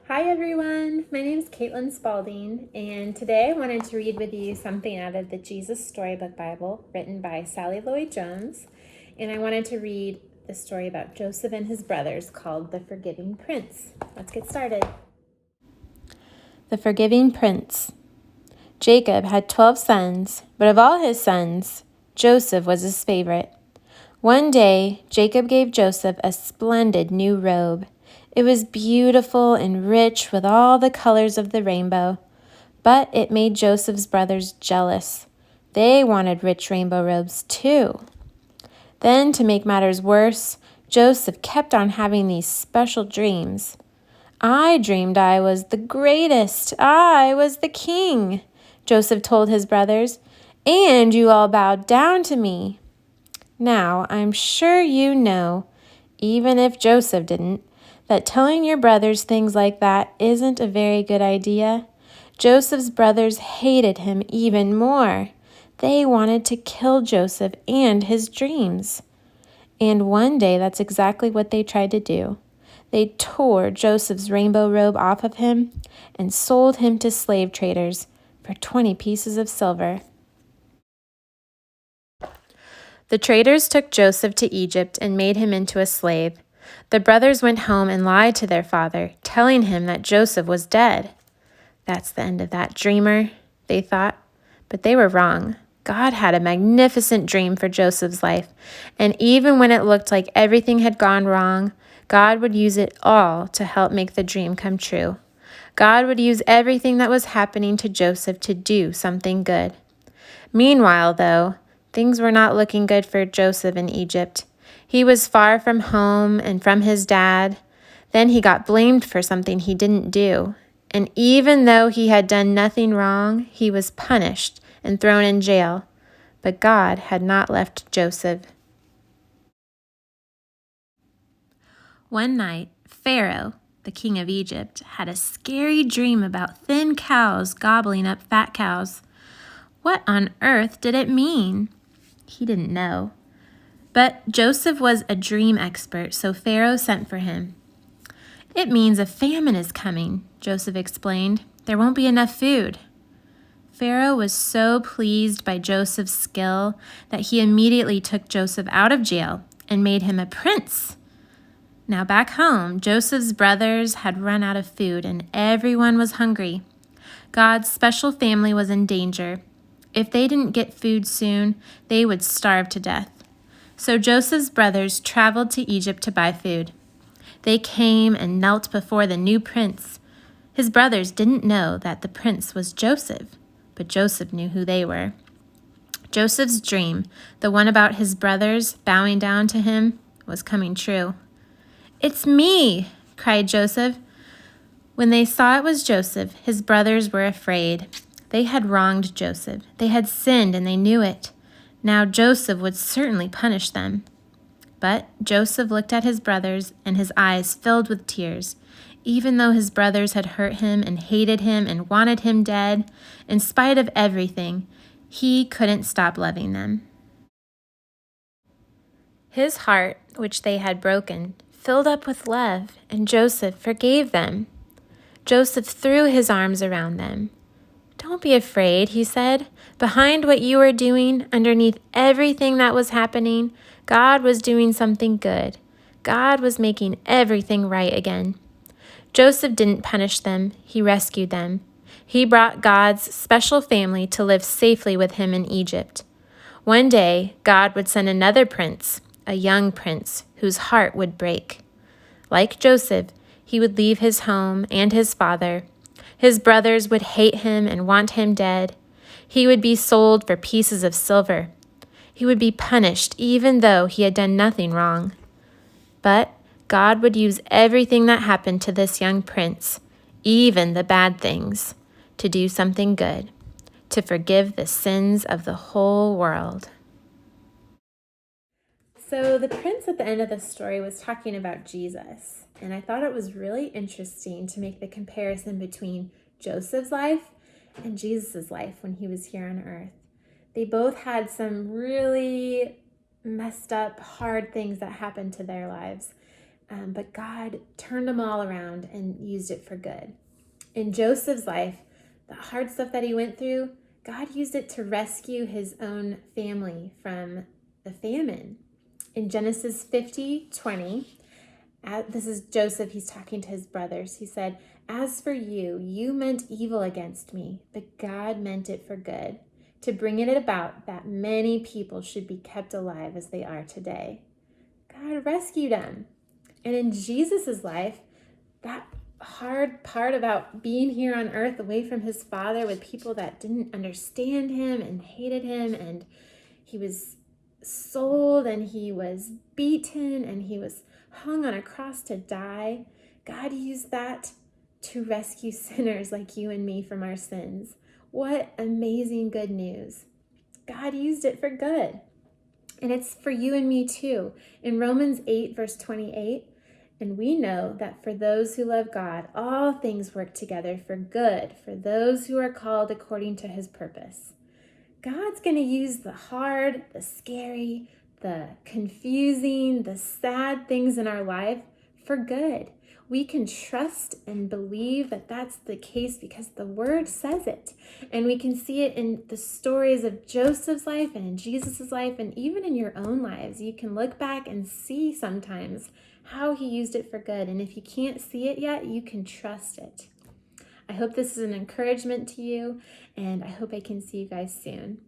Hi everyone, my name is Caitlin Spalding, and today I wanted to read with you something out of the Jesus Storybook Bible written by Sally Lloyd-Jones, and I wanted to read the story about Joseph and his brothers called The Forgiving Prince. Let's get started. The Forgiving Prince. Jacob had 12 sons, but of all his sons, Joseph was his favorite. One day, Jacob gave Joseph a splendid new robe. It was beautiful and rich with all the colors of the rainbow, but it made Joseph's brothers jealous. They wanted rich rainbow robes too. Then, to make matters worse, Joseph kept on having these special dreams. I dreamed I was the greatest. I was the king, Joseph told his brothers, and you all bowed down to me. Now, I'm sure you know, even if Joseph didn't, that telling your brothers things like that isn't a very good idea. Joseph's brothers hated him even more. They wanted to kill Joseph and his dreams. And one day, that's exactly what they tried to do. They tore Joseph's rainbow robe off of him and sold him to slave traders for 20 pieces of silver. The traders took Joseph to Egypt and made him into a slave. The brothers went home and lied to their father, telling him that Joseph was dead. That's the end of that dreamer, they thought. But they were wrong. God had a magnificent dream for Joseph's life, and even when it looked like everything had gone wrong, God would use it all to help make the dream come true. God would use everything that was happening to Joseph to do something good. Meanwhile, though, things were not looking good for Joseph in Egypt. He was far from home and from his dad. Then he got blamed for something he didn't do. And even though he had done nothing wrong, he was punished and thrown in jail. But God had not left Joseph. One night, Pharaoh, the king of Egypt, had a scary dream about thin cows gobbling up fat cows. What on earth did it mean? He didn't know. But Joseph was a dream expert, so Pharaoh sent for him. It means a famine is coming, Joseph explained. There won't be enough food. Pharaoh was so pleased by Joseph's skill that he immediately took Joseph out of jail and made him a prince. Now back home, Joseph's brothers had run out of food and everyone was hungry. God's special family was in danger. If they didn't get food soon, they would starve to death. So Joseph's brothers traveled to Egypt to buy food. They came and knelt before the new prince. His brothers didn't know that the prince was Joseph, but Joseph knew who they were. Joseph's dream, the one about his brothers bowing down to him, was coming true. "It's me!" cried Joseph. When they saw it was Joseph, his brothers were afraid. They had wronged Joseph. They had sinned, and they knew it. Now Joseph would certainly punish them. But Joseph looked at his brothers, and his eyes filled with tears. Even though his brothers had hurt him and hated him and wanted him dead, in spite of everything, he couldn't stop loving them. His heart, which they had broken, filled up with love, and Joseph forgave them. Joseph threw his arms around them. "Don't be afraid," he said. "Behind what you were doing, underneath everything that was happening, God was doing something good. God was making everything right again." Joseph didn't punish them. He rescued them. He brought God's special family to live safely with him in Egypt. One day, God would send another prince, a young prince whose heart would break. Like Joseph, he would leave his home and his father. His brothers would hate him and want him dead. He would be sold for pieces of silver. He would be punished even though he had done nothing wrong. But God would use everything that happened to this young prince, even the bad things, to do something good, to forgive the sins of the whole world. So the prince at the end of the story was talking about Jesus, and I thought it was really interesting to make the comparison between Joseph's life and Jesus' life when he was here on earth. They both had some really messed up, hard things that happened to their lives. but God turned them all around and used it for good. In Joseph's life, the hard stuff that he went through, God used it to rescue his own family from the famine. In Genesis 50:20, this is Joseph, he's talking to his brothers. He said, "As for you, you meant evil against me, but God meant it for good, to bring it about that many people should be kept alive as they are today." God rescued him. And in Jesus' life, that hard part about being here on earth away from his Father with people that didn't understand him and hated him, and he was sold and he was beaten and he was hung on a cross to die, God used that to rescue sinners like you and me from our sins. What amazing good news. God used it for good. And it's for you and me too. In Romans 8, verse 28, "And we know that for those who love God, all things work together for good, for those who are called according to his purpose." God's going to use the hard, the scary, the confusing, the sad things in our life for good. We can trust and believe that that's the case because the word says it. And we can see it in the stories of Joseph's life and in Jesus' life, and even in your own lives. You can look back and see sometimes how he used it for good. And if you can't see it yet, you can trust it. I hope this is an encouragement to you, and I hope I can see you guys soon.